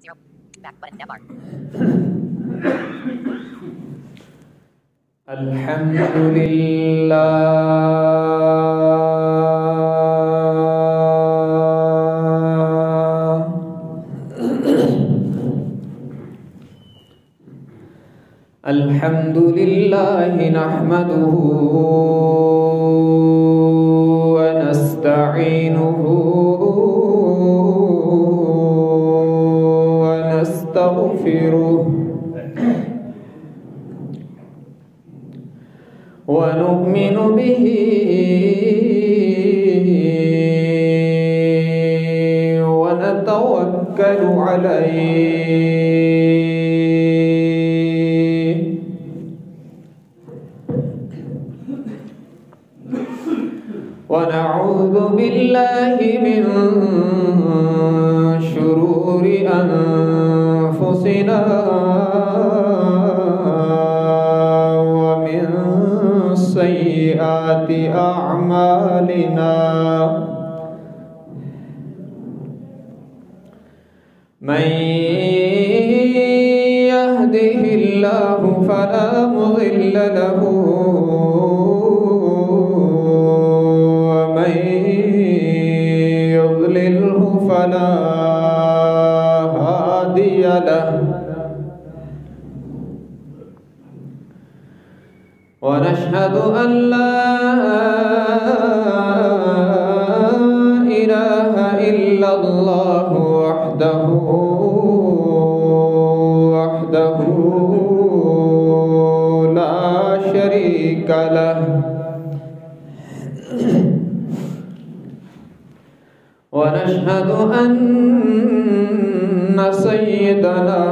0. Back button. Tab bar. الحمد لله نحمده ونستعينه ونستغفره ونؤمن به ونتوكل عليه ونعوذ بالله من شرور أنفسنا ومن سيئات أعمالنا من يهده الله فلا مضل له ومن يضلله فلا هادي له ونشهد أن لا إله إلا الله وحده لا شريك له ونشهد أن سيدنا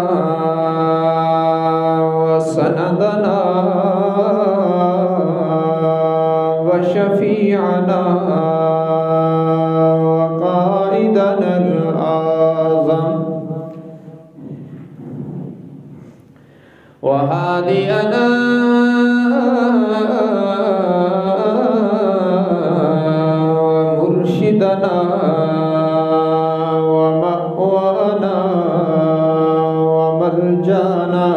وسندنا وشفيعنا وقائدنا الأعظم وهادينا ومرشدنا ومأوانا وملجانا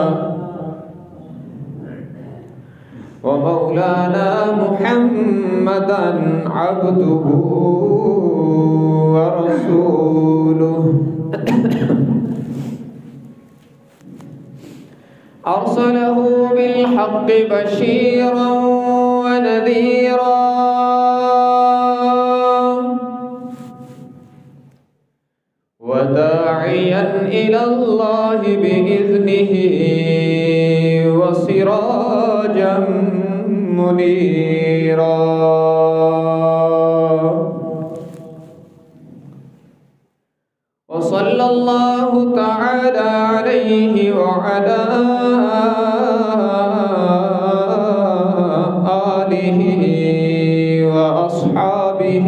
ومولانا محمدا عبده ورسوله أرسله بالحق بشيرا ونذيرا وداعيا إلى الله بإذنه وسراجا منيرا وصلى الله تعالى عليه وعلى آله وأصحابه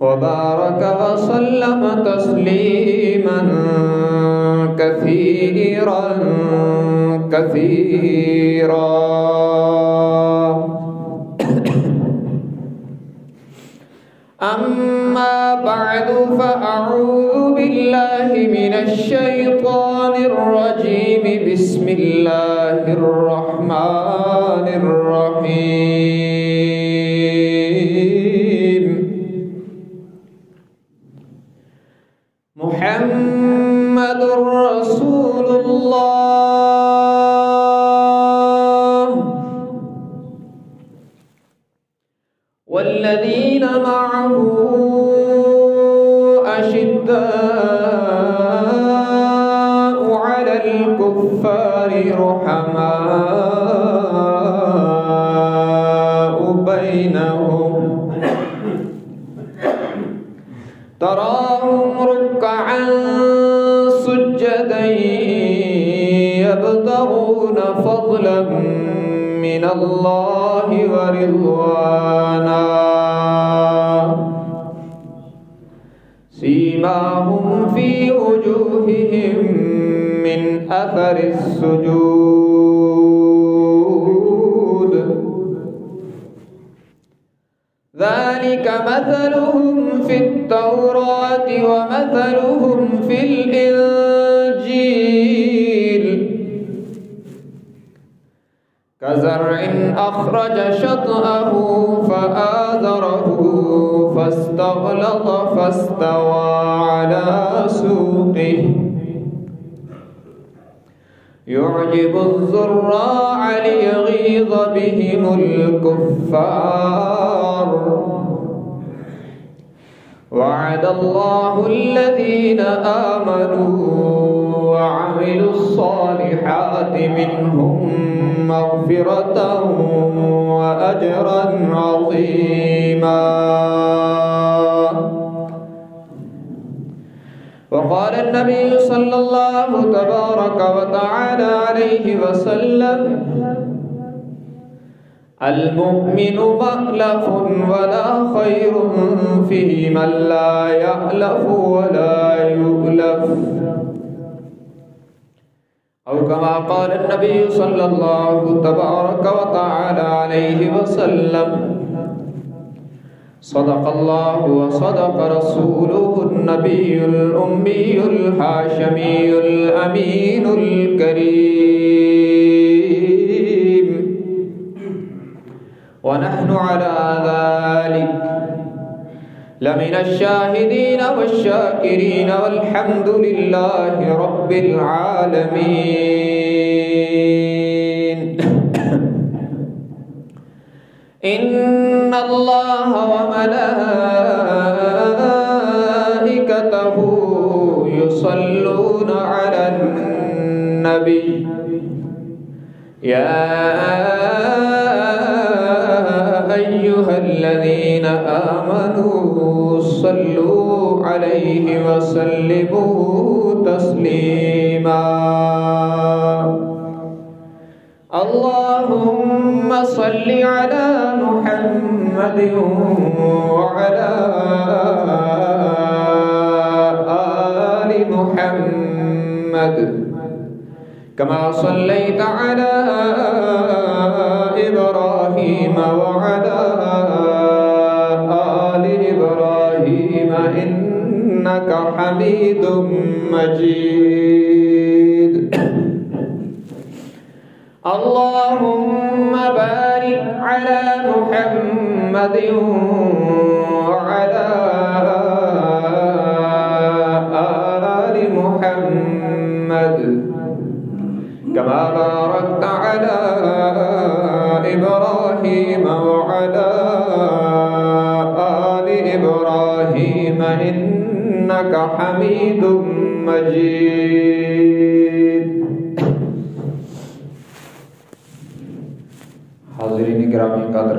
وبارك وسلم تسليما كثيرا أما بعد فأعوذ بالله من الشيطان الرجيم بسم الله الرحمن الرحيم محمد رسول الله والذين معه أشداء على الكفار رحماء بينهم تراهم ركعا سجدا يبتغون فضلا من الله ورضوانا سيماهم في وجوههم من أثر السجود ذلك فمثلهم في التوراة ومثلهم في الإنجيل كزرع أخرج شطأه فآزره فاستغلظ فاستوى على سوقه يعجب الزراع ليغيظ بهم الكفار وعد الله الذين آمنوا وعملوا الصالحات منهم مغفرة وأجرا عظيما. وقال النبي صلى الله تبارك وتعالى عليه وسلم المؤمن مألف ولا خير في من لا يألف ولا يؤلف أو كما قال النبي صلى الله تبارك وتعالى عليه وسلم صدق الله وصدق رسوله النبي الأمي الحاشمي الأمين الكريم ونحن على ذلك لمن الشاهدين والشاكرين والحمد لله رب العالمين. إن الله وملائكته يصلون على النبي يا أيها الذين آمنوا صلوا عليه وسلموا تسليما. اللهم صل على محمد وعلى آل محمد كما صليت على إبراهيم وعلى آل إبراهيم إنك حميد مجيد. اللهم بارك على محمد وعلى آل محمد كما باركت على إبراهيم وعلى آل إبراهيم إنك حميد مجيد. حاضرین گرامی قدر،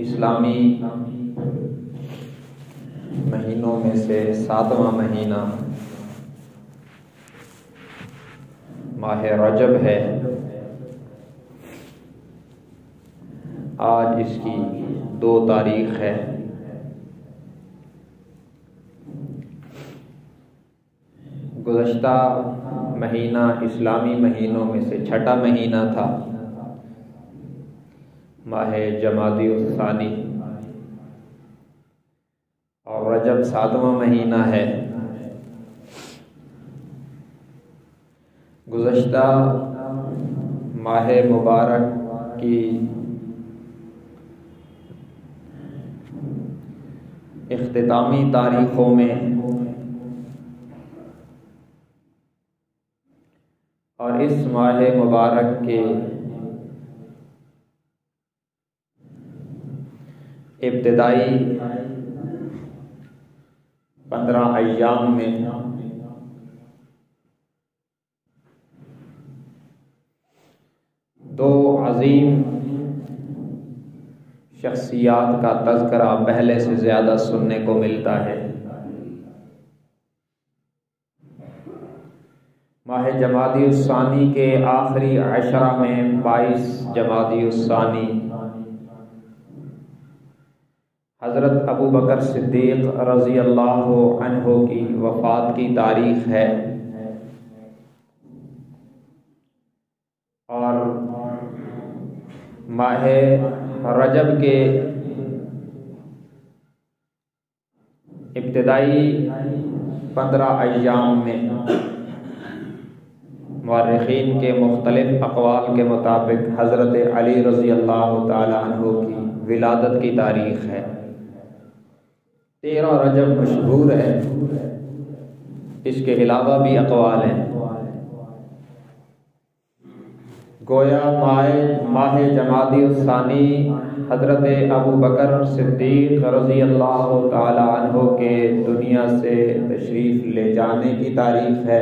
اسلامی مہینوں میں سے 7واں مہینہ ماہ رجب ہے. آج اس کی 2 تاریخ ہے. گزشتہ مہینہ اسلامی مہینوں میں سے 6واں مہینہ تھا، ماہ جمادی الثانی، اور رجب 7واں مہینہ ہے. گزشتہ ماہ مبارک کی اختتامی تاریخوں میں اور اس ماہ مبارک کے ابتدائی 15 ایام میں دو عظیم شخصیات کا تذکرہ پہلے سے زیادہ سننے کو ملتا ہے. ماہ جمادی الثانی کے آخری عشرہ میں 22 جمادی الثانی حضرت ابو بکر صدیق رضی اللہ عنہ کی وفات کی تاریخ ہے. ماہ رجب کے ابتدائی 15 ایام میں مورخین کے مختلف اقوال کے مطابق حضرت علی رضی اللہ تعالی عنہ کی ولادت کی تاریخ ہے۔ 13 رجب مشہور ہے، اس کے علاوہ بھی اقوال ہیں۔ گویا ماہ جمادی الثانی حضرت ابو بکر صدیق رضی اللہ تعالی عنہ کے دنیا سے تشریف لے جانے کی تاریخ ہے،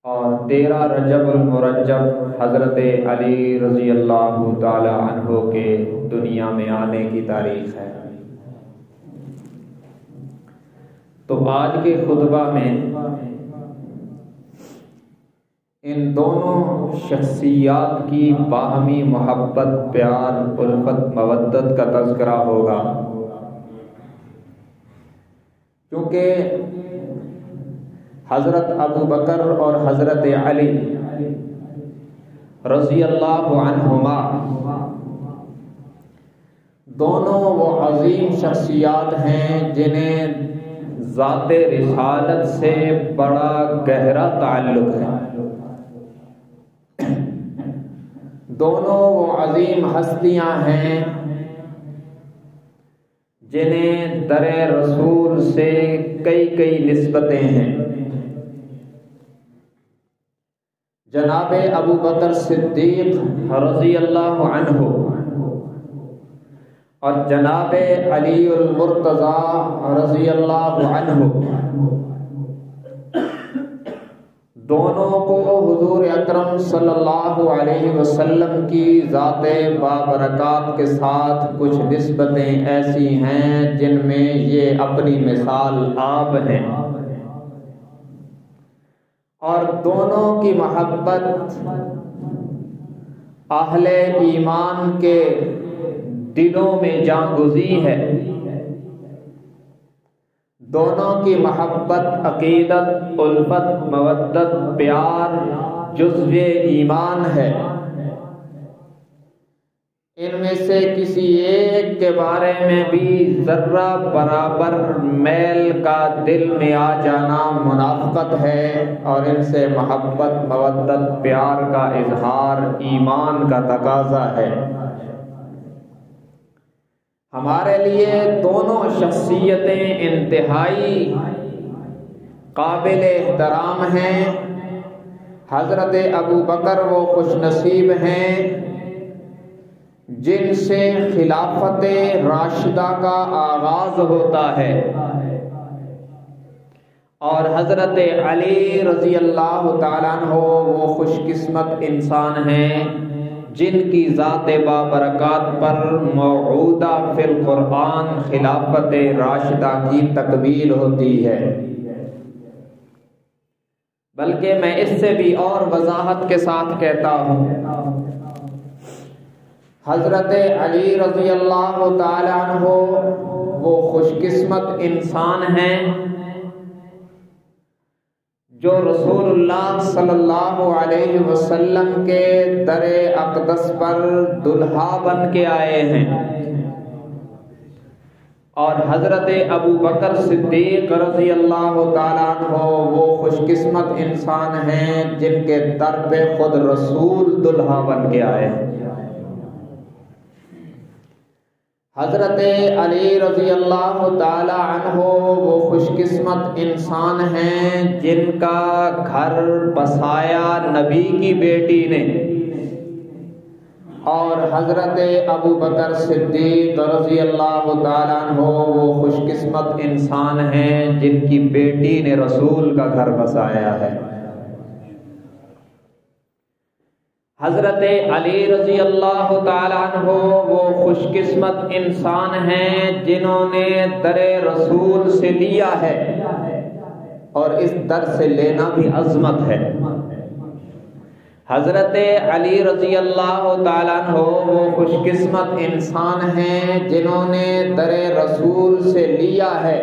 اور 13 رجب المرجب حضرت علی رضی اللہ تعالی عنہ کے دنیا میں آنے کی تاریخ ہے۔ تو آج کے خطبہ میں ان دونوں شخصیات کی باہمی محبت، پیار، الفت، مودت کا تذکرہ ہوگا، کیونکہ حضرت ابو بکر اور حضرت علی رضی اللہ عنہما دونوں وہ عظیم شخصیات ہیں جنہیں ذات رسالت سے بڑا گہرا تعلق ہے۔ دونوں وہ عظیم ہستیاں ہیں جنہیں در رسول سے کئی نسبتیں ہیں۔ جناب ابو بکر صدیق رضی اللہ عنہ اور جناب علی المرتضی رضی اللہ عنہ دونوں کو حضور اکرم صلی اللہ علیہ وسلم کی ذات بابرکات کے ساتھ کچھ نسبتیں ایسی ہیں جن میں یہ اپنی مثال آپ ہیں، اور دونوں کی محبت اہل ایمان کے دلوں میں جاگزی ہے۔ دونوں کی محبت، عقیدت، الفت، مودت، پیار جزو ایمان ہے۔ ان میں سے کسی ایک کے بارے میں بھی ذرہ برابر میل کا دل میں آ جانا منافقت ہے، اور ان سے محبت، مودت، پیار کا اظہار ایمان کا تقاضا ہے۔ ہمارے لیے دونوں شخصیتیں انتہائی قابل احترام ہیں۔ حضرت ابو بکر وہ خوش نصیب ہیں جن سے خلافت راشدہ کا آغاز ہوتا ہے، اور حضرت علی رضی اللہ تعالیٰ عنہ وہ خوش قسمت انسان ہیں جن کی ذات بابرکات پر موعودہ فی القرآن خلافت راشدہ کی تکمیل ہوتی ہے۔ بلکہ میں اس سے بھی اور وضاحت کے ساتھ کہتا ہوں، حضرت علی رضی اللہ تعالی عنہ وہ خوش قسمت انسان ہیں جو رسول اللہ صلی اللہ علیہ وسلم کے در اقدس پر دلہا بن کے آئے ہیں، اور حضرت ابو بکر صدیق رضی اللہ تعالیٰ عنہ وہ خوش قسمت انسان ہیں جن کے در پہ خود رسول دلہا بن کے آئے ہیں۔ حضرت علی رضی اللہ تعالی عنہ وہ خوش قسمت انسان ہیں جن کا گھر بسایا نبی کی بیٹی نے، اور حضرت ابو بکر صدیق رضی اللہ تعالی عنہ وہ خوش قسمت انسان ہیں جن کی بیٹی نے رسول کا گھر بسایا ہے۔ حضرت علی رضی اللہ تعالی عنہ وہ خوش قسمت انسان ہیں جنہوں نے در رسول سے لیا ہے، اور اس در سے لینا بھی عظمت ہے۔ حضرت علی رضی اللہ تعالی عنہ وہ خوش قسمت انسان ہیں جنہوں نے در رسول سے لیا ہے،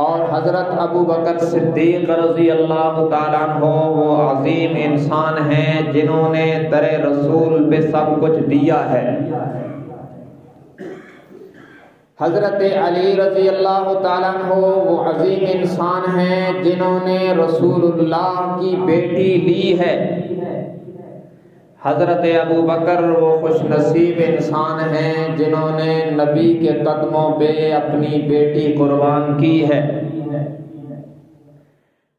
اور حضرت ابو بکر صدیق رضی اللہ تعالیٰ عنہ وہ عظیم عظیم انسان ہیں جنہوں نے در رسول پہ سب کچھ دیا ہے۔ حضرت علی رضی اللہ تعالیٰ عنہ وہ عظیم انسان ہیں جنہوں نے رسول اللہ کی بیٹی لی ہے۔ حضرت ابو بکر وہ خوش نصیب انسان ہیں جنہوں نے نبی کے قدموں پہ اپنی بیٹی قربان کی ہے۔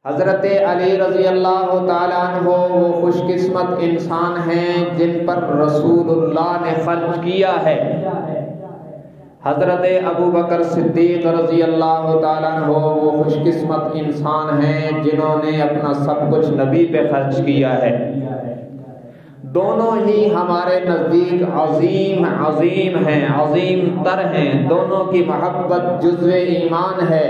حضرت علی رضی اللہ تعالیٰ عنہ وہ خوش قسمت انسان ہیں جن پر رسول اللہ نے خرچ کیا ہے۔ حضرت ابو بکر صدیق رضی اللہ تعالیٰ عنہ وہ خوش قسمت انسان ہیں جنہوں نے اپنا سب کچھ نبی پہ خرچ کیا ہے۔ دونوں ہی ہمارے نزدیک عظیم ہیں، عظیم تر ہیں، دونوں کی محبت جزو ایمان ہے۔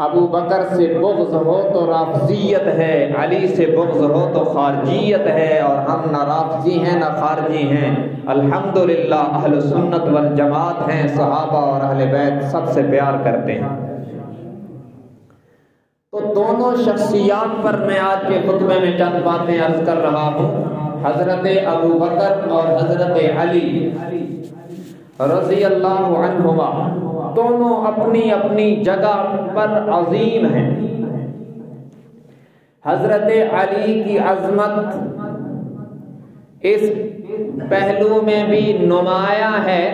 ابو بکر سے بغض ہو تو رافضیت ہے، علی سے بغض ہو تو خارجیت ہے، اور ہم نہ رافضی ہیں نہ خارجی ہیں، الحمدللہ اہل سنت والجماعت ہیں، صحابہ اور اہل بیت سب سے پیار کرتے ہیں۔ تو دونوں شخصیات پر میں آج کے خطبے میں چند باتیں عرض کر رہا ہوں۔ حضرت ابو بکر اور حضرت علی رضی اللہ عنہما دونوں اپنی اپنی جگہ پر عظیم ہیں۔ حضرت علی کی عظمت اس پہلو میں بھی نمایاں ہے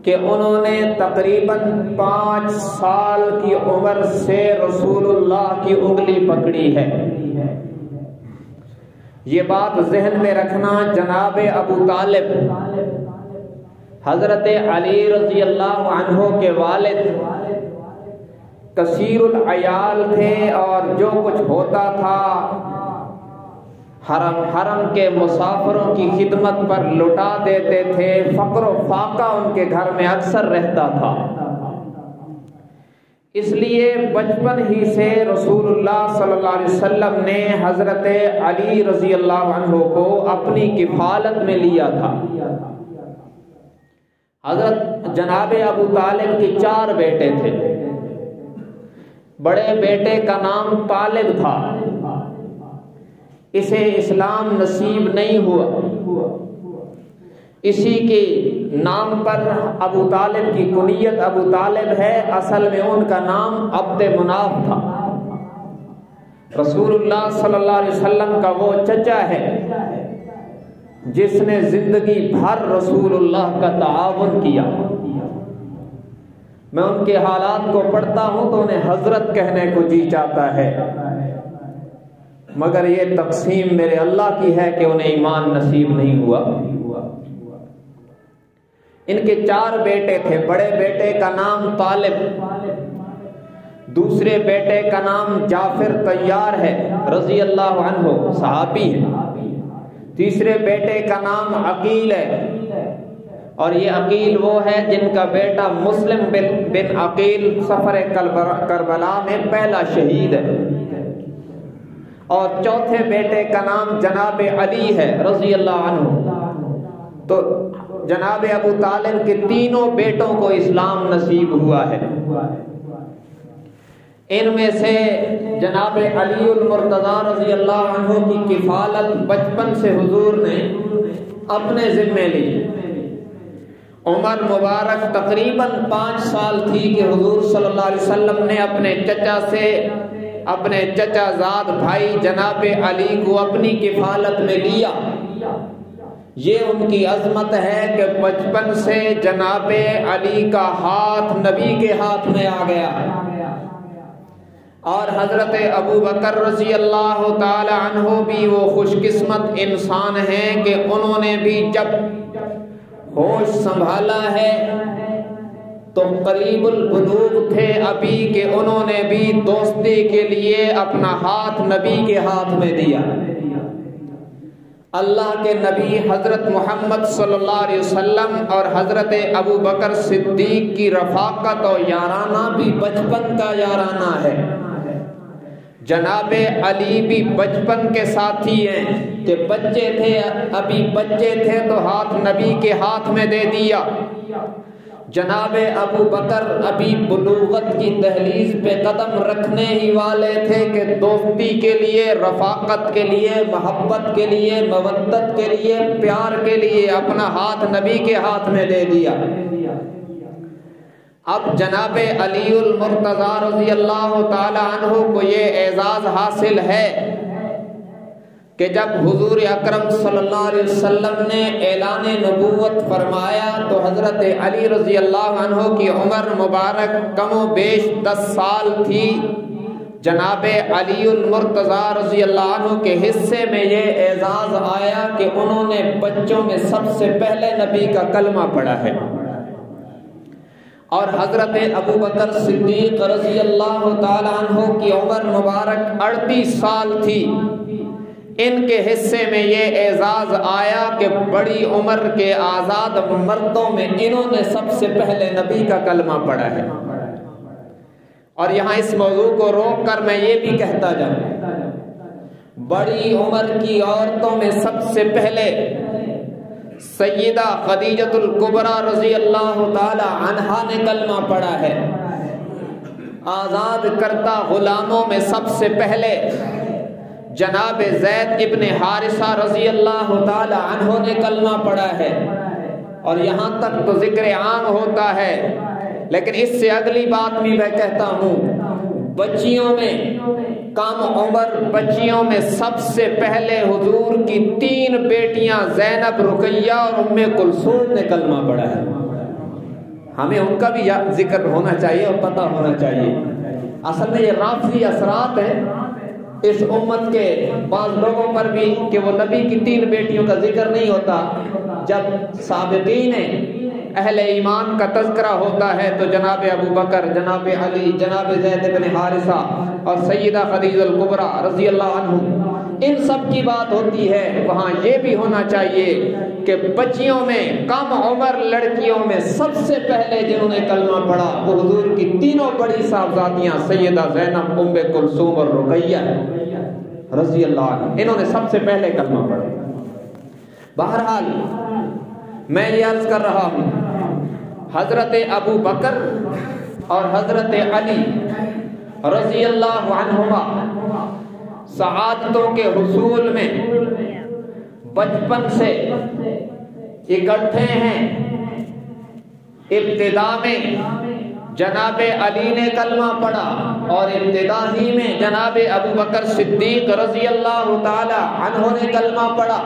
کہ انہوں نے تقریباً 5 سال کی عمر سے رسول اللہ کی انگلی پکڑی ہے۔ یہ بات ذہن میں رکھنا، جناب ابو طالب حضرت علی رضی اللہ عنہ کے والد کثیر العیال تھے، اور جو کچھ ہوتا تھا حرم کے مسافروں کی خدمت پر لٹا دیتے تھے، فقر و فاقہ ان کے گھر میں اکثر رہتا تھا۔ اس لیے بچپن ہی سے رسول اللہ صلی اللہ علیہ وسلم نے حضرت علی رضی اللہ عنہ کو اپنی کفالت میں لیا تھا۔ حضرت جناب ابو طالب کے 4 بیٹے تھے۔ بڑے بیٹے کا نام طالب تھا، اسے اسلام نصیب نہیں ہوا، اسی کے نام پر ابو طالب کی کنیت ابو طالب ہے، اصل میں ان کا نام عبد مناف تھا۔ رسول اللہ صلی اللہ علیہ وسلم کا وہ چچا ہے جس نے زندگی بھر رسول اللہ کا تعاون کیا۔ میں ان کے حالات کو پڑھتا ہوں تو انہیں حضرت کہنے کو جی چاہتا ہے، مگر یہ تقسیم میرے اللہ کی ہے کہ انہیں ایمان نصیب نہیں ہوا۔ ان کے 4 بیٹے تھے۔ بڑے بیٹے کا نام طالب، دوسرے بیٹے کا نام جعفر طیار ہے رضی اللہ عنہ، صحابی ہے۔ تیسرے بیٹے کا نام عقیل ہے، اور یہ عقیل وہ ہے جن کا بیٹا مسلم بن عقیل سفر کربلا میں پہلا شہید ہے۔ اور چوتھے بیٹے کا نام جناب علی ہے رضی اللہ عنہ۔ تو جناب ابو طالب کے تینوں بیٹوں کو اسلام نصیب ہوا ہے۔ ان میں سے جناب علی المرتضی رضی اللہ عنہ کی کفالت بچپن سے حضور نے اپنے ذمے لی۔ عمر مبارک تقریباً 5 سال تھی کہ حضور صلی اللہ علیہ وسلم نے اپنے چچا سے اپنے چچا زاد بھائی جناب علی کو اپنی کفالت میں لیا۔ یہ ان کی عظمت ہے کہ بچپن سے جناب علی کا ہاتھ نبی کے ہاتھ میں آ گیا، اور حضرت ابو بکر رضی اللہ تعالی عنہ بھی وہ خوش قسمت انسان ہیں کہ انہوں نے بھی جب ہوش سنبھالا ہے تو قریب البلوغ تھے ابھی کہ انہوں نے بھی دوستی کے لیے اپنا ہاتھ نبی کے ہاتھ میں دیا۔ اللہ کے نبی حضرت محمد صلی اللہ علیہ وسلم اور حضرت ابو بکر صدیق کی رفاقت اور یارانہ بھی بچپن کا یارانہ ہے۔ جناب علی بھی بچپن کے ساتھی ہیں کہ بچے تھے، ابھی بچے تھے تو ہاتھ نبی کے ہاتھ میں دے دیا۔ جناب ابو بکر ابھی بلوغت کی دہلیز پہ قدم رکھنے ہی والے تھے کہ دوستی کے لیے، رفاقت کے لیے، محبت کے لیے، مودت کے لیے، پیار کے لیے اپنا ہاتھ نبی کے ہاتھ میں دے دیا۔ اب جناب علی المرتضیٰ رضی اللہ تعالی عنہ کو یہ اعزاز حاصل ہے کہ جب حضور اکرم صلی اللہ علیہ وسلم نے اعلان نبوت فرمایا تو حضرت علی رضی اللہ عنہ کی عمر مبارک کم و بیش 10 سال تھی۔ جناب علی المرتضیٰ رضی اللہ عنہ کے حصے میں یہ اعزاز آیا کہ انہوں نے بچوں میں سب سے پہلے نبی کا کلمہ پڑھا ہے، اور حضرت ابو بکر صدیق رضی اللہ تعالی عنہ کی عمر مبارک 38 سال تھی۔ ان کے حصے میں یہ اعزاز آیا کہ بڑی عمر کے آزاد مردوں میں انہوں نے سب سے پہلے نبی کا کلمہ پڑھا ہے۔ اور یہاں اس موضوع کو روک کر میں یہ بھی کہتا جاؤں، بڑی عمر کی عورتوں میں سب سے پہلے سیدہ خدیجہ الکبریٰ رضی اللہ تعالی عنہا نے کلمہ پڑھا ہے۔ آزاد کردہ غلاموں میں سب سے پہلے جناب زید ابن حارثہ رضی اللہ تعالی عنہ نے کلمہ پڑھا ہے۔ اور یہاں تک تو ذکر عام ہوتا ہے، لیکن اس سے اگلی بات بھی میں کہتا ہوں، بچیوں میں کم عمر بچیوں میں سب سے پہلے حضور کی 3 بیٹیاں زینب، رقیہ اور ام کلثوم نے کلمہ پڑھا ہے۔ ہمیں ان کا بھی ذکر ہونا چاہیے اور پتہ ہونا چاہیے۔ اصل میں یہ رافضی اثرات ہیں اس امت کے بعض لوگوں پر بھی کہ وہ نبی کی 3 بیٹیوں کا ذکر نہیں ہوتا۔ جب سابقین اہل ایمان کا تذکرہ ہوتا ہے تو جناب ابو بکر، جناب علی، جناب زید بن حارثہ اور سیدہ خدیجہ الکبریٰ رضی اللہ عنہ، ان سب کی بات ہوتی ہے۔ وہاں یہ بھی ہونا چاہیے کہ بچیوں میں کم عمر لڑکیوں میں سب سے پہلے جنہوں نے کلمہ پڑھا وہ حضور کی 3 بڑی صاحبزادیاں سیدہ زینب، ام کلثوم اور رقیہ رضی اللہ عنہ، انہوں نے سب سے پہلے کلمہ پڑھا۔ بہرحال میں یہ عرض کر رہا ہوں، حضرت ابو بکر اور حضرت علی رضی اللہ عنہما سعادتوں کے حصول میں بچپن سے اکٹھے ہیں۔ ابتدا میں جناب علی نے کلمہ پڑھا اور ابتدا ہی میں جناب ابو بکر صدیق رضی اللہ تعالی عنہ نے کلمہ پڑھا۔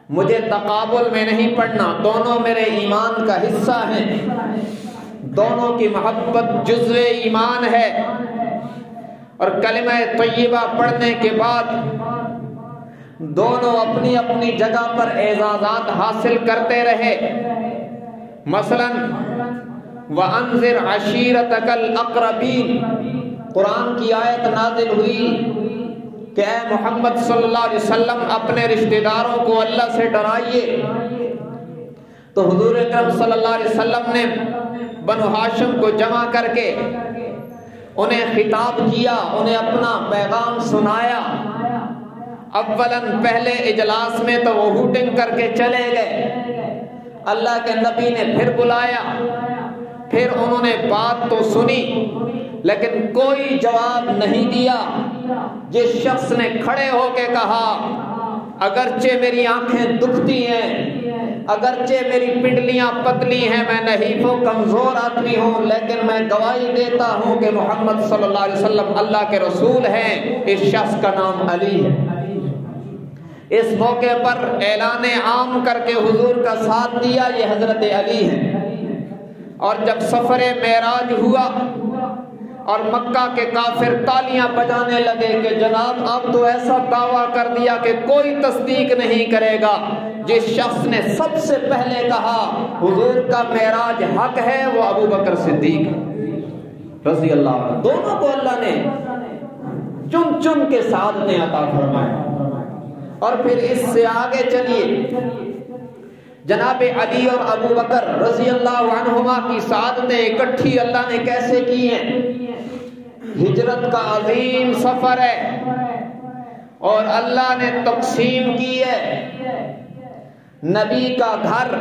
مجھے تقابل میں نہیں پڑھنا، دونوں میرے ایمان کا حصہ ہیں، دونوں کی محبت جزو ایمان ہے۔ اور کلمہ طیبہ پڑھنے کے بعد دونوں اپنی اپنی جگہ پر اعزازات حاصل کرتے رہے۔ مثلا وَأَنذِرْ عَشِيرَتَكَ الْأَقْرَبِينَ، قرآن کی آیت نازل ہوئی کہ اے محمد صلی اللہ علیہ وسلم اپنے رشتہ داروں کو اللہ سے ڈرائیے۔ تو حضور اکرم صلی اللہ علیہ وسلم نے بنو ہاشم کو جمع کر کے انہیں خطاب کیا، انہیں اپنا پیغام سنایا۔ اولاً پہلے اجلاس میں تو وہ ہوٹنگ کر کے چلے گئے، اللہ کے نبی نے پھر بلایا، پھر انہوں نے بات تو سنی لیکن کوئی جواب نہیں دیا۔ جس شخص نے کھڑے ہو کے کہا اگرچہ میری آنکھیں دکھتی ہیں، اگرچہ میری پنڈلیاں پتلی ہیں، میں نحیف و کمزور آدمی ہوں، لیکن میں گواہی دیتا ہوں کہ محمد صلی اللہ علیہ وسلم اللہ کے رسول ہیں، اس شخص کا نام علی ہے۔ اس موقع پر اعلان عام کر کے حضور کا ساتھ دیا، یہ حضرت علی ہیں۔ اور جب سفر معراج ہوا اور مکہ کے کافر تالیاں بجانے لگے کہ جناب اب تو ایسا دعویٰ کر دیا کہ کوئی تصدیق نہیں کرے گا، جس شخص نے سب سے پہلے کہا حضور کا معراج حق ہے وہ ابو بکر صدیق رضی اللہ عنہ۔ دونوں کو اللہ نے چن چن کے سعادتیں عطا فرمائے۔ اور پھر اس سے آگے چلیے، جناب علی اور ابو بکر رضی اللہ عنہما کی سعادتیں اکٹھی اللہ نے کیسے کی ہیں؟ ہجرت کا عظیم سفر ہے اور اللہ نے تقسیم کی ہے، نبی کا گھر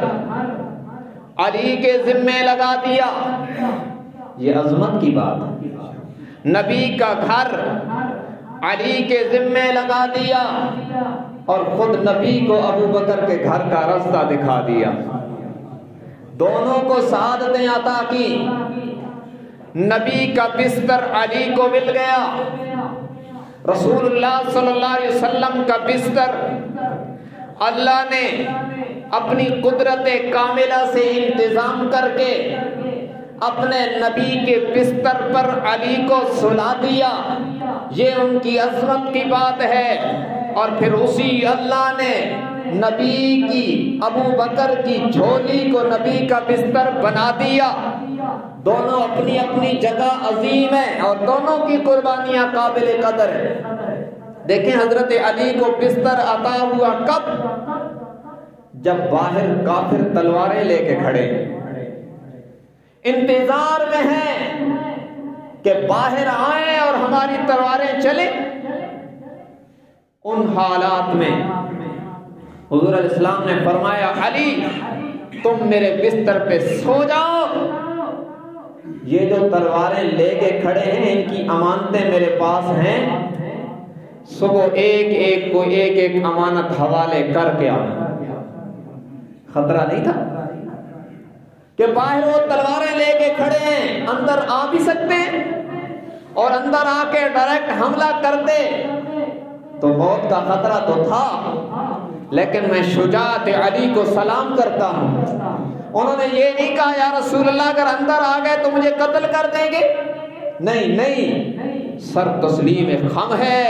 علی کے ذمے لگا دیا۔ یہ عظمت کی بات ہے، نبی کا گھر علی کے ذمے لگا دیا اور خود نبی کو ابو بکر کے گھر کا راستہ دکھا دیا، دونوں کو سعادتیں عطا کی۔ نبی کا بستر علی کو مل گیا، رسول اللہ صلی اللہ علیہ وسلم کا بستر اللہ نے اپنی قدرت کاملہ سے انتظام کر کے اپنے نبی کے بستر پر علی کو سلا دیا۔ یہ ان کی عظمت کی بات ہے۔ اور پھر اسی اللہ نے نبی کی ابو بکر کی جھولی کو نبی کا بستر بنا دیا۔ دونوں اپنی اپنی جگہ عظیم ہیں اور دونوں کی قربانیاں قابل قدر ہیں۔ دیکھیں حضرت علی کو بستر عطا ہوا کب؟ جب باہر کافر تلواریں لے کے کھڑے انتظار میں ہیں کہ باہر آئیں اور ہماری تلواریں چلیں۔ ان حالات میں حضور علیہ السلام نے فرمایا علی تم میرے بستر پہ سو جاؤ، یہ جو تلواریں لے کے کھڑے ہیں ان کی امانتیں میرے پاس ہیں، صبح ایک ایک کو ایک ایک امانت حوالے کر کے آنا۔ خطرہ نہیں تھا کہ باہر وہ تلواریں لے کے کھڑے ہیں، اندر آ بھی سکتے ہیں اور اندر آ کے ڈائریکٹ حملہ کرتے تو موت کا خطرہ تو تھا، لیکن میں شجاعت علی کو سلام کرتا ہوں۔ انہوں نے یہ نہیں کہا یا رسول اللہ اگر اندر آ گئے تو مجھے قتل کر دیں گے، نہیں نہیں، سر تسلیم خم ہے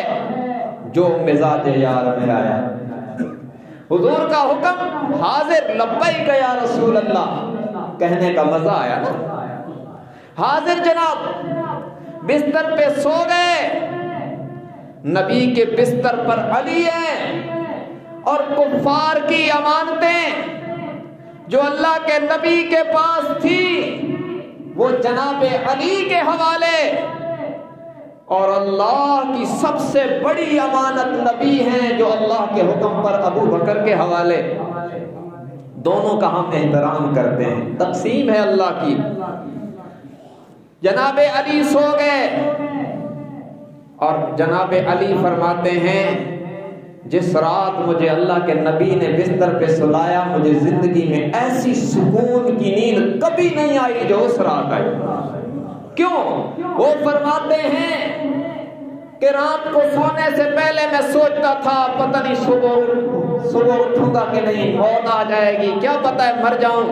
جو مزاج یار میں آیا۔ حضور کا حکم حاضر لبیک یا رسول اللہ کہنے کا مزہ آیا نا۔ حاضر جناب بستر پہ سو گئے، نبی کے بستر پر علی ہے اور کفار کی امانتیں جو اللہ کے نبی کے پاس تھی وہ جناب علی کے حوالے، اور اللہ کی سب سے بڑی امانت نبی ہیں جو اللہ کے حکم پر ابو بکر کے حوالے۔ دونوں کا ہم احترام کرتے ہیں، تقسیم ہے اللہ کی۔ جناب علی سو گئے اور جناب علی فرماتے ہیں جس رات مجھے اللہ کے نبی نے بستر پہ سلایا مجھے زندگی میں ایسی سکون کی نیند کبھی نہیں آئی جو اس رات آئی۔ کیوں؟ وہ فرماتے ہیں کہ رات کو سونے سے پہلے میں سوچتا تھا پتہ نہیں صبح اٹھوں گا کہ نہیں، موت آ جائے گی، کیا پتہ ہے مر جاؤں،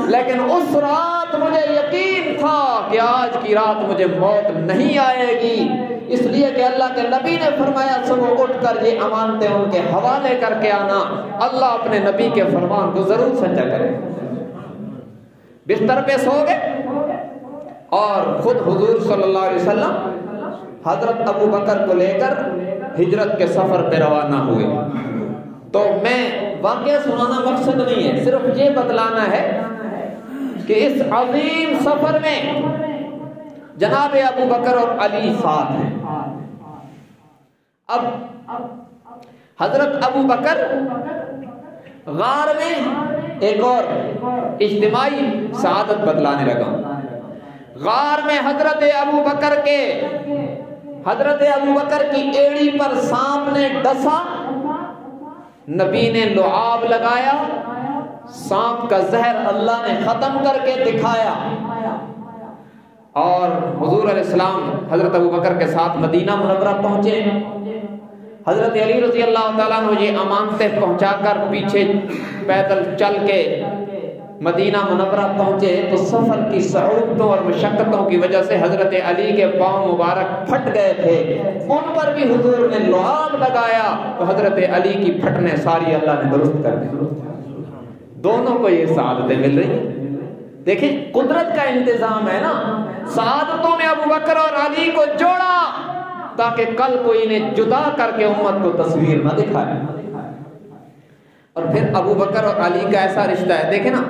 لیکن اس رات مجھے یقین تھا کہ آج کی رات مجھے موت نہیں آئے گی، اس لیے کہ اللہ کے نبی نے فرمایا صبح اٹھ کر یہ امانتیں ان کے حوالے کر کے آنا۔ اللہ اپنے نبی کے فرمان کو ضرور سچا کرے۔ بستر پہ سو گئے اور خود حضور صلی اللہ علیہ وسلم حضرت ابو بکر کو لے کر ہجرت کے سفر پہ روانہ ہوئے۔ تو میں واقعہ سنانا مقصد نہیں ہے، صرف یہ بتلانا ہے کہ اس عظیم سفر میں جناب ابو بکر اور علی ساتھ ہیں۔ اب حضرت ابو بکر غار میں ایک اور اجتماعی سعادت بتلانے لگا۔ غار میں حضرت ابو بکر کی ایڑی پر سانپ نے ڈسا، نبی نے لعاب لگایا، سانپ کا زہر اللہ نے ختم کر کے دکھایا، اور حضور علیہ السلام حضرت ابو بکر کے ساتھ مدینہ منورہ پہنچے۔ حضرت علی رضی اللہ تعالیٰ عنہ یہ امانتیں پہنچا کر پیچھے پیدل چل کے مدینہ منورہ پہنچے تو سفر کی صعوبتوں اور مشقتوں کی وجہ سے حضرت علی کے پاؤں مبارک پھٹ گئے تھے، ان پر بھی حضور نے لعاب لگایا تو حضرت علی کی پھٹنے ساری اللہ نے درست کر دی۔ دونوں کو یہ سعادتیں مل رہی ہیں۔ دیکھیں قدرت کا انتظام ہے نا، سعادتوں میں ابو بکر اور علی کو جوڑا تاکہ کل کوئی انہیں جدا کر کے امت کو تصویر نہ دکھائے۔ اور پھر ابو بکر اور علی کا ایسا رشتہ ہے، دیکھیں نا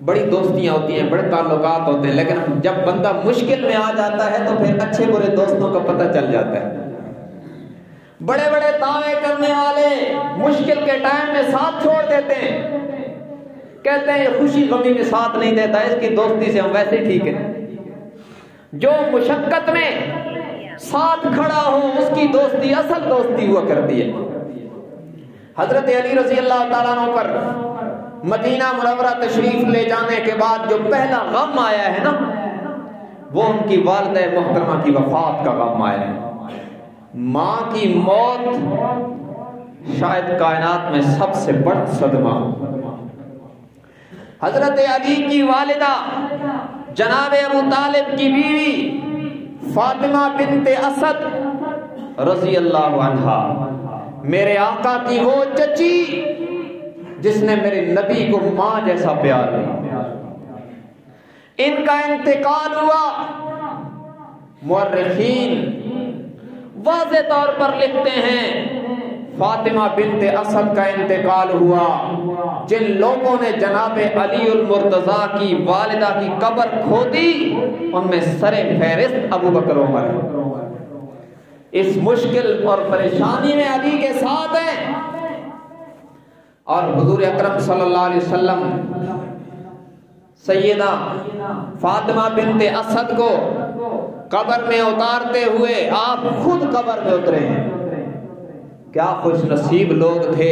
بڑی دوستیاں ہوتی ہیں، بڑے تعلقات ہوتے ہیں، لیکن جب بندہ مشکل میں آ جاتا ہے تو پھر اچھے برے دوستوں کا پتہ چل جاتا ہے۔ بڑے بڑے دعوے کرنے والے مشکل کے ٹائم میں ساتھ چھوڑ دیتے ہیں کہتے ہیں یہ خوشی غمی میں ساتھ نہیں دیتا، اس کی دوستی سے ہم ویسے ٹھیک ہیں۔ جو مشقت میں ساتھ کھڑا ہو اس کی دوستی اصل دوستی ہوا کرتی ہے۔ حضرت علی رضی اللہ تعالیٰ عنہ پر مدینہ منورہ تشریف لے جانے کے بعد جو پہلا غم آیا ہے نا، وہ ان کی والدہ محترمہ کی وفات کا غم آیا ہے۔ ماں کی موت شاید کائنات میں سب سے بڑا صدمہ۔ حضرت علی کی والدہ جناب ابو طالب کی بیوی فاطمہ بنت اسد رضی اللہ عنہا، میرے آقا کی وہ چچی جس نے میرے نبی کو ماں جیسا پیار دیا، ان کا انتقال ہوا۔ مورخین واضح طور پر لکھتے ہیں فاطمہ بنت اسد کا انتقال ہوا جن لوگوں نے جناب علی المرتضیٰ کی والدہ کی قبر کھودی، ان میں سر فہرست ابو بکر عمر ہے۔ اس مشکل اور پریشانی میں علی کے ساتھ ہیں، اور حضور اکرم صلی اللہ علیہ وسلم سیدہ فاطمہ بنت اسد کو قبر میں اتارتے ہوئے آپ خود قبر میں اترے ہیں۔ کیا خوش نصیب لوگ تھے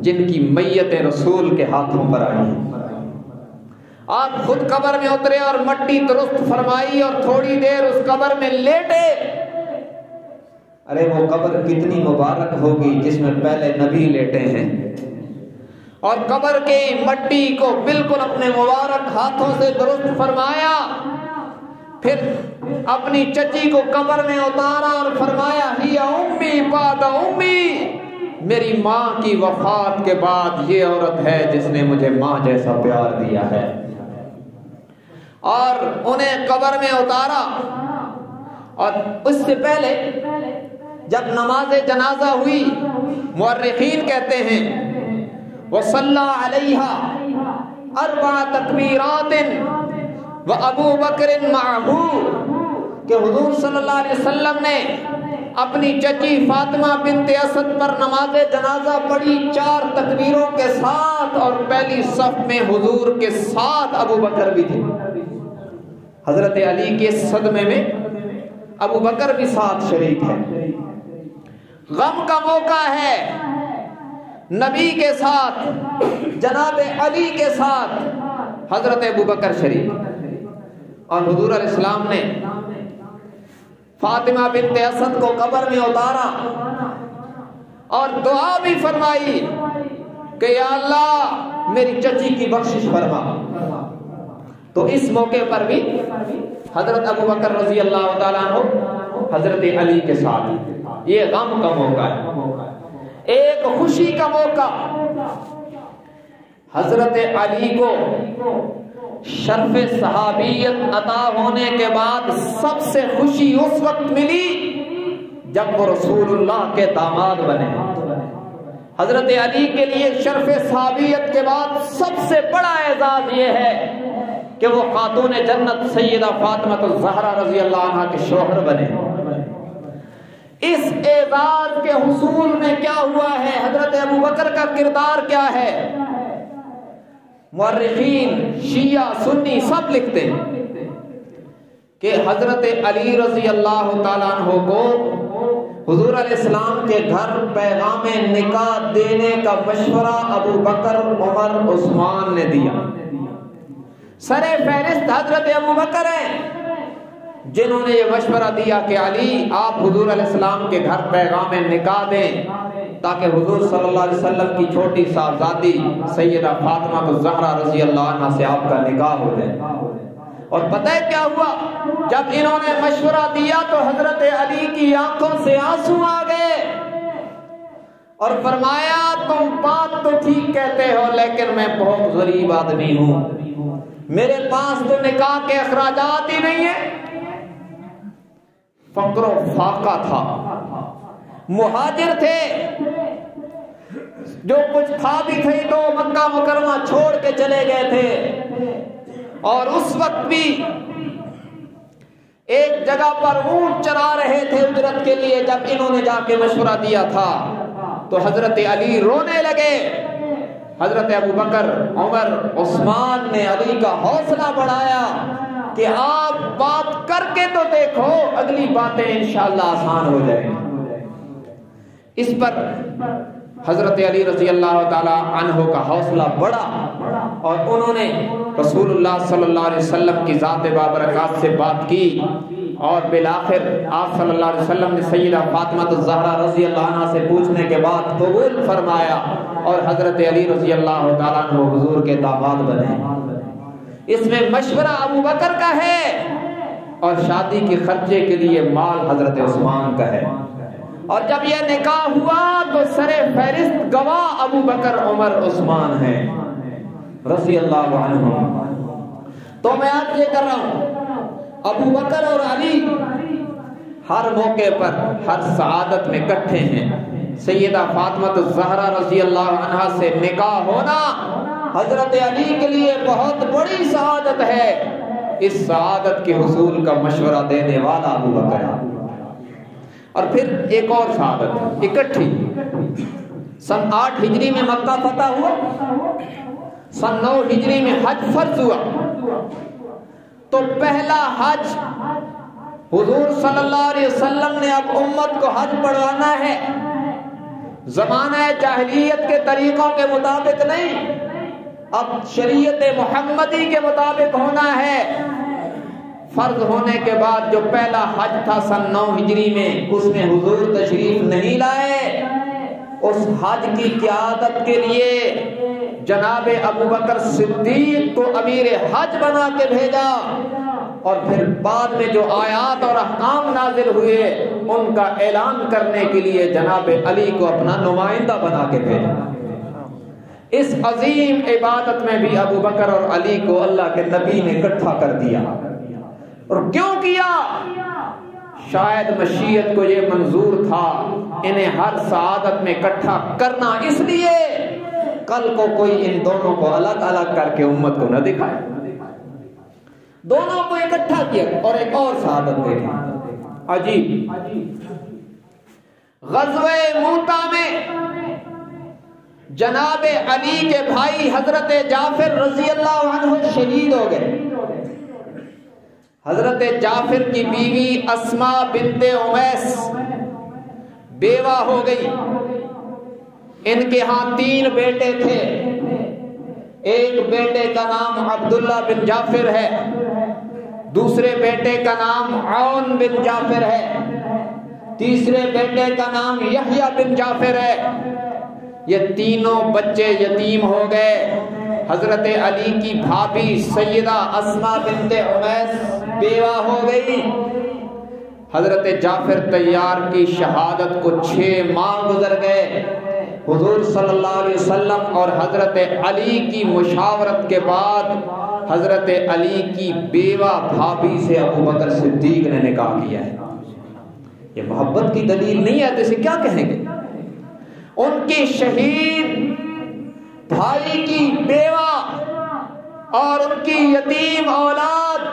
جن کی میت رسول کے ہاتھوں پر آئی۔ آپ خود قبر میں اترے اور مٹی درست فرمائی اور تھوڑی دیر اس قبر میں لیٹے۔ ارے وہ قبر کتنی مبارک ہوگی جس میں پہلے نبی لیٹے ہیں، اور قبر کی مٹی کو بالکل اپنے مبارک ہاتھوں سے درست فرمایا، پھر اپنی چچی کو قبر میں اتارا اور فرمایا ہی امی بعد امی، میری ماں کی وفات کے بعد یہ عورت ہے جس نے مجھے ماں جیسا پیار دیا ہے۔ اور انہیں قبر میں اتارا، اور اس سے پہلے جب نماز جنازہ ہوئی مورخین کہتے ہیں وصلی علیہا 4 تکبیرات وابو بکر معہ، کہ حضور صلی اللہ علیہ وسلم نے اپنی چچی فاطمہ بنت اسد پر نماز جنازہ پڑھی 4 تکبیروں کے ساتھ، اور پہلی صف میں حضور کے ساتھ ابو بکر بھی تھے۔ حضرت علی کے صدمے میں ابو بکر بھی ساتھ شریک ہے۔ غم کا موقع ہے، نبی کے ساتھ جناب علی کے ساتھ حضرت ابو بکر شریک، اور حضور علیہ السلام نے فاطمہ بنت اسد کو قبر میں اتارا اور دعا بھی فرمائی کہ یا اللہ میری چچی کی بخشش فرما۔ تو اس موقع پر بھی حضرت ابو بکر رضی اللہ تعالیٰ عنہ حضرت علی کے ساتھ، یہ غم کا موقع ہے۔ ایک خوشی کا موقع، حضرت علی کو شرف صحابیت عطا ہونے کے بعد سب سے خوشی اس وقت ملی جب وہ رسول اللہ کے داماد بنے۔ حضرت علی کے لیے شرف صحابیت کے بعد سب سے بڑا اعزاز یہ ہے کہ وہ خاتون جنت سیدہ فاطمہ الزہرا رضی اللہ عنہا کے شوہر بنے۔ اس اعزاز کے حصول میں کیا ہوا ہے، حضرت ابو بکر کا کردار کیا ہے، مورخین شیعہ سنی سب لکھتے ہیں کہ حضرت علی رضی اللہ تعالیٰ عنہ کو حضور علیہ السلام کے گھر پیغام نکاح دینے کا مشورہ ابو بکر عمر عثمان نے دیا۔ سر فہرست حضرت ابو بکر ہیں جنہوں نے یہ مشورہ دیا کہ علی آپ حضور علیہ السلام کے گھر پیغام نکاح دیں تاکہ حضور صلی اللہ علیہ وسلم کی چھوٹی صاحبزادی سیدہ فاطمہ الزہرا رضی اللہ عنہا سے آپ کا نکاح ہو جائے۔ اور پتہ ہے کیا ہوا، جب انہوں نے مشورہ دیا تو حضرت علی کی آنکھوں سے آنسو آ گئے اور فرمایا تم بات تو ٹھیک کہتے ہو لیکن میں بہت غریب آدمی ہوں، میرے پاس تو نکاح کے اخراجات ہی نہیں ہیں۔ فقر و فاقہ تھا، مہاجر تھے، جو کچھ تھا بھی تھے تو مکہ مکرمہ چھوڑ کے چلے گئے تھے، اور اس وقت بھی ایک جگہ پر اونٹ چرا رہے تھے اجرت کے لیے۔ جب انہوں نے جا کے مشورہ دیا تھا تو حضرت علی رونے لگے۔ حضرت ابو بکر، عمر، عثمان نے علی کا حوصلہ بڑھایا کہ آپ بات کر کے تو دیکھو، اگلی باتیں انشاءاللہ آسان ہو جائیں گی۔ اس پر حضرت علی رضی اللہ تعالی عنہ کا حوصلہ بڑھا اور انہوں نے رسول اللہ صلی اللہ علیہ وسلم کی ذات بابرکات سے بات کی، اور بالآخر آپ صلی اللہ علیہ وسلم نے سیدہ فاطمہ الزہرا رضی اللہ عنہا سے پوچھنے کے بعد قبول فرمایا، اور حضرت علی رضی اللہ تعالیٰ عنہ حضور کے داماد بنے۔ اس میں مشورہ ابو بکر کا ہے، اور شادی کے خرچے کے لیے مال حضرت عثمان کا ہے، اور جب یہ نکاح ہوا تو سر فہرست گواہ ابو بکر، عمر، عثمان ہیں رضی اللہ عنہم۔ تو میں آپ یہ کر رہا ہوں، ابو بکر اور علی ہر موقع پر، ہر سعادت میں اکٹھے ہیں۔ سیدہ فاطمہ الزہرا رضی اللہ عنہا سے نکاح ہونا حضرت علی کے لیے بہت بڑی سعادت ہے۔ اس سعادت کے حصول کا مشورہ دینے والا ابو بکر ہے۔ اور پھر ایک اور سعادت اکٹھی، سن 8 ہجری میں مکہ فتح ہوا، سن 9 ہجری میں حج فرض ہوا، تو پہلا حج حضور صلی اللہ علیہ وسلم نے اب امت کو حج پڑھوانا ہے، زمانہ جاہلیت کے طریقوں کے مطابق نہیں، اب شریعت محمدی کے مطابق ہونا ہے۔ فرض ہونے کے بعد جو پہلا حج تھا سن 9 ہجری میں، اس میں حضور تشریف نہیں لائے۔ اس حج کی قیادت کے لیے جناب ابو بکر صدیق کو امیر حج بنا کے بھیجا، اور پھر بعد میں جو آیات اور احکام نازل ہوئے ان کا اعلان کرنے کے لیے جناب علی کو اپنا نمائندہ بنا کے بھیجا۔ اس عظیم عبادت میں بھی ابو بکر اور علی کو اللہ کے نبی نے اکٹھا کر دیا۔ اور کیوں کیا؟ شاید مشیت کو یہ منظور تھا انہیں ہر سعادت میں اکٹھا کرنا، اس لیے کل کو کوئی ان دونوں کو الگ الگ کر کے امت کو نہ دکھائے، دونوں کو اکٹھا کیا۔ اور ایک اور سعادت دیکھیں عجیب، غزوہ موتا میں جناب علی کے بھائی حضرت جعفر رضی اللہ عنہ شہید ہو گئے۔ حضرت جعفر کی بیوی اسماء بنت امیس بیوہ ہو گئی۔ ان کے ہاں 3 بیٹے تھے، ایک بیٹے کا نام عبداللہ بن جعفر ہے، دوسرے بیٹے کا نام عون بن جعفر ہے، تیسرے بیٹے کا نام یحییٰ بن جعفر ہے۔ یہ تینوں بچے یتیم ہو گئے۔ حضرت علی کی بھابھی سیدہ اسماء بنت امیس بیوہ ہو گئی۔ حضرت جعفر طیار کی شہادت کو 6 ماہ گزر گئے۔ حضور صلی اللہ علیہ وسلم اور حضرت علی کی مشاورت کے بعد حضرت علی کی بیوہ بھابھی سے ابو بکر صدیق نے نکاح کیا ہے۔ یہ محبت کی دلیل نہیں ہے تو اسے کیا کہیں گے؟ ان کی شہید بھائی کی بیوہ اور ان کی یتیم اولاد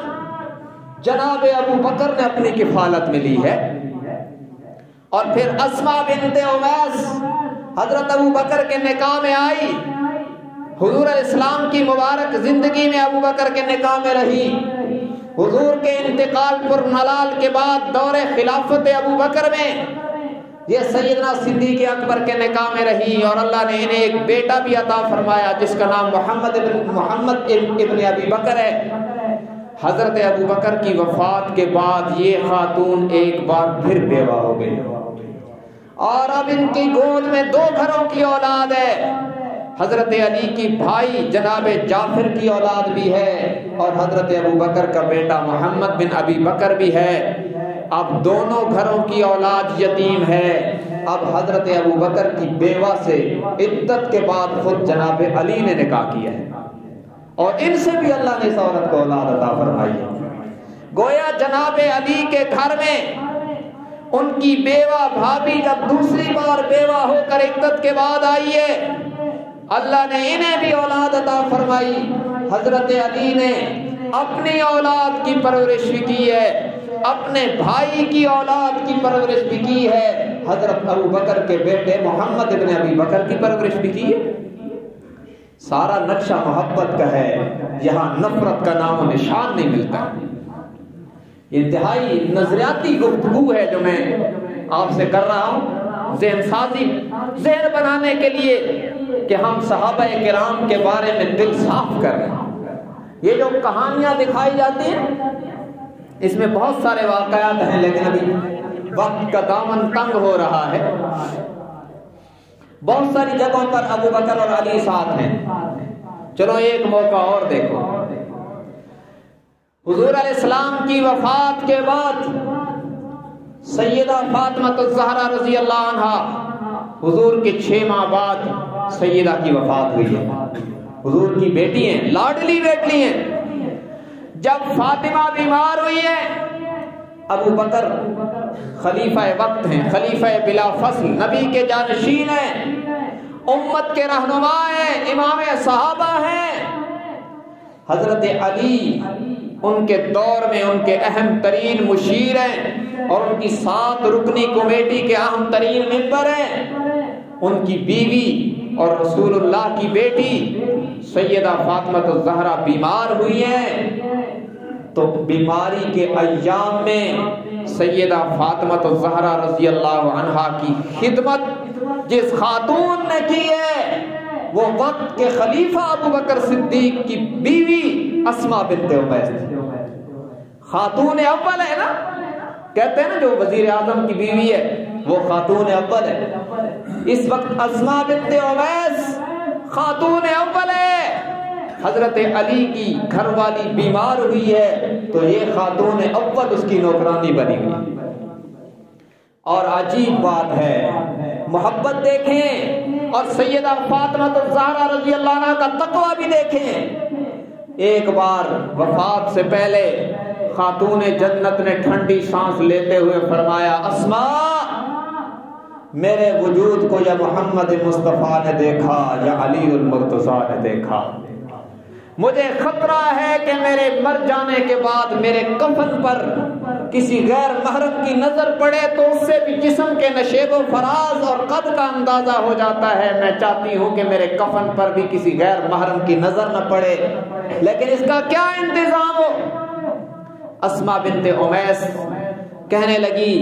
جناب ابو بکر نے اپنی کفالت میں لی ہے۔ اور پھر اسماء بنت امیس حضرت ابو بکر کے نکاح میں آئی، حضور اسلام کی مبارک زندگی میں ابو بکر کے نکاح میں رہی۔ حضور کے انتقال پر نلال کے بعد دور خلافت ابو بکر میں یہ سیدنا صدیق اکبر کے نکاح میں رہی، اور اللہ نے انہیں ایک بیٹا بھی عطا فرمایا جس کا نام محمد ابن ابی بکر ہے۔ حضرت ابو بکر کی وفات کے بعد یہ خاتون ایک بار پھر بیوہ ہو گئی، اور اب ان کی گود میں 2 گھروں کی اولاد ہے۔ حضرت علی کی بھائی جناب جعفر کی اولاد بھی ہے، اور حضرت ابو بکر کا بیٹا محمد بن ابی بکر بھی ہے۔ اب دونوں گھروں کی اولاد یتیم ہے۔ اب حضرت ابو بکر کی بیوہ سے عدت کے بعد خود جناب علی نے نکاح کیا ہے، اور ان سے بھی اللہ نے اس عورت کو اولاد عطا فرمائی ہے۔ گویا جناب علی کے گھر میں ان کی بیوہ بھابھی جب دوسری بار بیوہ ہو کر عدت کے بعد آئی ہے، اللہ نے انہیں بھی اولاد عطا فرمائی۔ حضرت علی نے اپنی اولاد کی پرورش بھی کی ہے، اپنے بھائی کی اولاد کی پرورش بھی کی ہے، حضرت ابو بکر کے بیٹے محمد ابن ابی بکر کی پرورش بھی کی ہے۔ سارا نقشہ محبت کا ہے، یہاں نفرت کا نام و نشان نہیں ملتا۔ انتہائی نظریاتی گفتگو ہے جو میں آپ سے کر رہا ہوں، ذہن سازی، ذہن بنانے کے لیے کہ ہم صحابہ کرام کے بارے میں دل صاف کر رہے ہیں۔ یہ جو کہانیاں دکھائی جاتی ہیں اس میں بہت سارے واقعات ہیں، لیکن ابھی وقت کا دامن تنگ ہو رہا ہے۔ بہت ساری جگہوں پر ابو بکر اور علی ساتھ ہیں، چلو ایک موقع اور دیکھو۔ حضور علیہ السلام کی وفات کے بعد سیدہ فاطمہ الزہرا رضی اللہ عنہا، حضور کے 6 ماہ بعد سیدہ کی وفات ہوئی ہے۔ حضور کی بیٹی ہیں، لاڈلی بیٹی ہیں۔ جب فاطمہ بیمار ہوئی ہے، ابو بکر خلیفہ وقت ہیں، خلیفہ بلا فصل، نبی کے جانشین ہیں، امت کے رہنما ہیں، امام صحابہ ہیں۔ حضرت علی ان کے دور میں ان کے اہم ترین مشیر ہیں اور ان کی 7 رکنی کمیٹی کے اہم ترین ممبر ہیں۔ ان کی بیوی اور رسول اللہ کی بیٹی سیدہ فاطمہ الزہرا بیمار ہوئی ہیں، تو بیماری کے ایام میں سیدہ فاطمہ الزہرا رضی اللہ عنہا کی خدمت جس خاتون نے کی ہے وہ وقت کے خلیفہ ابو بکر صدیق کی بیوی اسماء بنت عمیس تھی۔ خاتون اول ہے نا، کہتے ہیں نا جو وزیر اعظم کی بیوی ہے وہ خاتون اول ہے۔ اس وقت اسماء بنت عمیس خاتون اول ہے۔ حضرت علی کی گھر والی بیمار ہوئی ہے تو یہ خاتون اول اس کی نوکرانی بنی ہوئی۔ اور عجیب بات ہے، محبت دیکھیں اور سیدہ فاطمہ الزہرا رضی اللہ عنہا کا تقویٰ بھی دیکھیں۔ ایک بار وفات سے پہلے خاتون جنت نے ٹھنڈی سانس لیتے ہوئے فرمایا، اسماء، میرے وجود کو یا محمد مصطفیٰ نے دیکھا یا علی المرتضیٰ نے دیکھا، مجھے خطرہ ہے کہ میرے مر جانے کے بعد میرے کفن پر کسی غیر محرم کی نظر پڑے تو اس سے بھی جسم کے نشیب و فراز اور قد کا اندازہ ہو جاتا ہے۔ میں چاہتی ہوں کہ میرے کفن پر بھی کسی غیر محرم کی نظر نہ پڑے، لیکن اس کا کیا انتظام ہو؟ اسماء بنت عمیس کہنے لگی،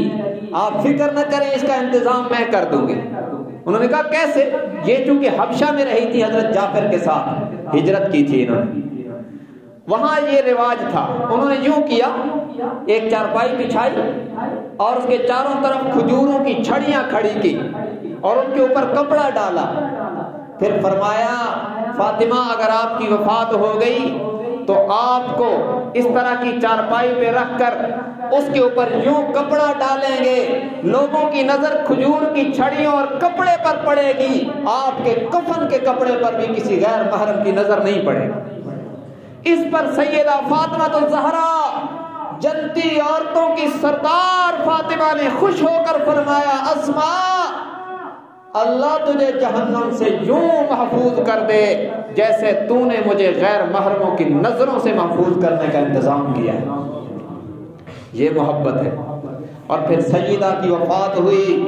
آپ فکر نہ کریں، اس کا انتظام میں کر دوں گی۔ انہوں نے کہا کیسے؟ یہ چونکہ حبشہ میں رہی تھی حضرت جعفر کے ساتھ، ہجرت کی تھی انہوں نے، وہاں یہ رواج تھا۔ انہوں نے یوں کیا، ایک چارپائی بچھائی اور اس کے چاروں طرف کھجوروں کی چھڑیاں کھڑی کی اور ان کے اوپر کپڑا ڈالا، پھر فرمایا فاطمہ اگر آپ کی وفات ہو گئی تو آپ کو اس طرح کی چارپائی پہ رکھ کر اس کے اوپر یوں کپڑا ڈالیں گے، لوگوں کی نظر کھجور کی چھڑیوں اور کپڑے پر پڑے گی، آپ کے کفن کے کپڑے پر بھی کسی غیر محرم کی نظر نہیں پڑے گی۔ اس پر سیدہ فاطمہ الزہرا جنتی عورتوں کی سردار فاطمہ نے خوش ہو کر فرمایا، اسماء، اللہ تجھے جہنم سے یوں محفوظ کر دے جیسے تو نے مجھے غیر محرموں کی نظروں سے محفوظ کرنے کا انتظام کیا ہے۔ یہ محبت ہے۔ اور پھر سیدہ کی وفات ہوئی،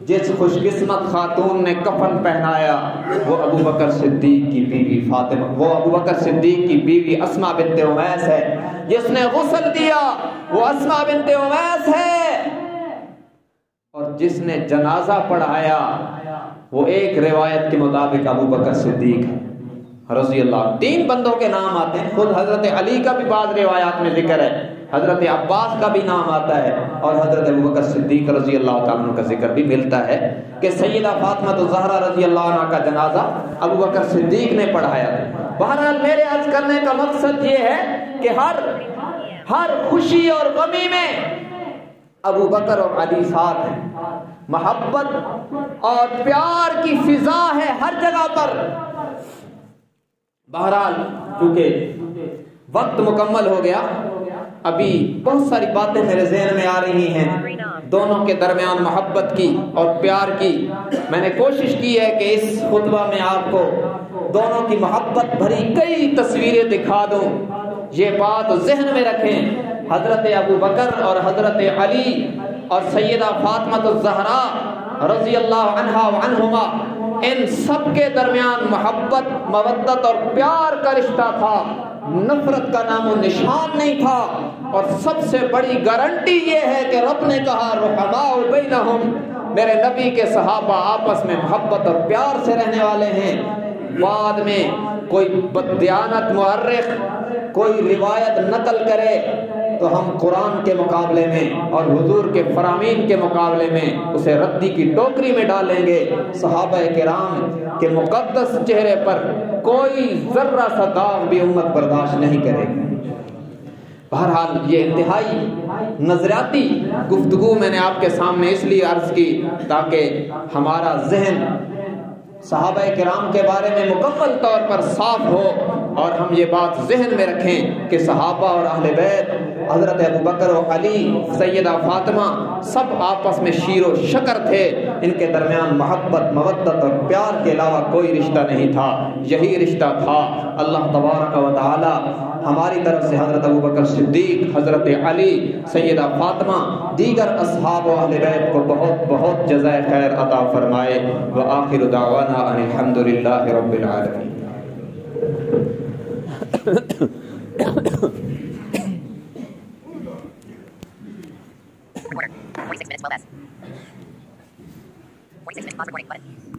جس خوش قسمت خاتون نے کفن پہنایا وہ ابو بکر صدیق کی بیوی فاطمہ، وہ ابو بکر صدیق کی بیوی اسماء بنت عمیس ہے۔ جس نے غسل دیا وہ اسماء بنت عمیس ہے، اور جس نے جنازہ پڑھایا وہ ایک روایت کے مطابق ابو بکر صدیق ہے رضی اللہ عنہ۔ 3 بندوں کے نام آتے ہیں، خود حضرت علی کا بھی بعض روایات میں ذکر ہے، حضرت عباس کا بھی نام آتا ہے، اور حضرت ابو بکر صدیق رضی اللہ تعالیٰ عنہ کا ذکر بھی ملتا ہے کہ سیدہ فاطمہ الزہرا رضی اللہ عنہ کا جنازہ ابو بکر صدیق نے پڑھایا۔ بہرحال میرے عرض کرنے کا مقصد یہ ہے کہ ہر خوشی اور غمی میں ابو بکر اور علی ساتھ ہیں، محبت اور پیار کی فضا ہے ہر جگہ پر۔ بہرحال چونکہ وقت مکمل ہو گیا، ابھی بہت ساری باتیں میرے ذہن میں آ رہی ہیں دونوں کے درمیان محبت کی اور پیار کی۔ میں نے کوشش کی ہے کہ اس خطبہ میں آپ کو دونوں کی محبت بھری کئی تصویریں دکھا دوں۔ یہ بات ذہن میں رکھیں، حضرت ابو بکر اور حضرت علی اور سیدہ فاطمہ الزہرا رضی اللہ عنہا وعنہما ان سب کے درمیان محبت، مودت اور پیار کا رشتہ تھا، نفرت کا نام و نشان نہیں تھا۔ اور سب سے بڑی گارنٹی یہ ہے کہ رب نے کہا رحماء بینہم، میرے نبی کے صحابہ آپس میں محبت اور پیار سے رہنے والے ہیں۔ بعد میں کوئی بددیانت مورخ کوئی روایت نقل کرے تو ہم قرآن کے مقابلے میں اور حضور کے فرامین کے مقابلے میں اسے ردی کی ٹوکری میں ڈالیں گے۔ صحابہ کرام کے مقدس چہرے پر کوئی ذرہ سا داغ بھی امت برداشت نہیں کرے گی۔ بہرحال یہ انتہائی نظریاتی گفتگو میں نے آپ کے سامنے اس لیے عرض کی تاکہ ہمارا ذہن صحابہ کرام کے بارے میں مکمل طور پر صاف ہو اور ہم یہ بات ذہن میں رکھیں کہ صحابہ اور اہل بیت، حضرت ابوبکر و علی، سیدہ فاطمہ سب آپس میں شیر و شکر تھے، ان کے درمیان محبت، مودت اور پیار کے علاوہ کوئی رشتہ نہیں تھا، یہی رشتہ تھا۔ اللہ تبارک و تعالی ہماری طرف سے حضرت ابوبکر صدیق، حضرت علی، سیدہ فاطمہ، دیگر اصحاب و اہل بیت کو بہت بہت جزائے خیر عطا فرمائے۔ وآخر دعوانا ان الحمد للہ رب العالمین۔ 46 minutes, well, that's 46 minutes, pause recording button.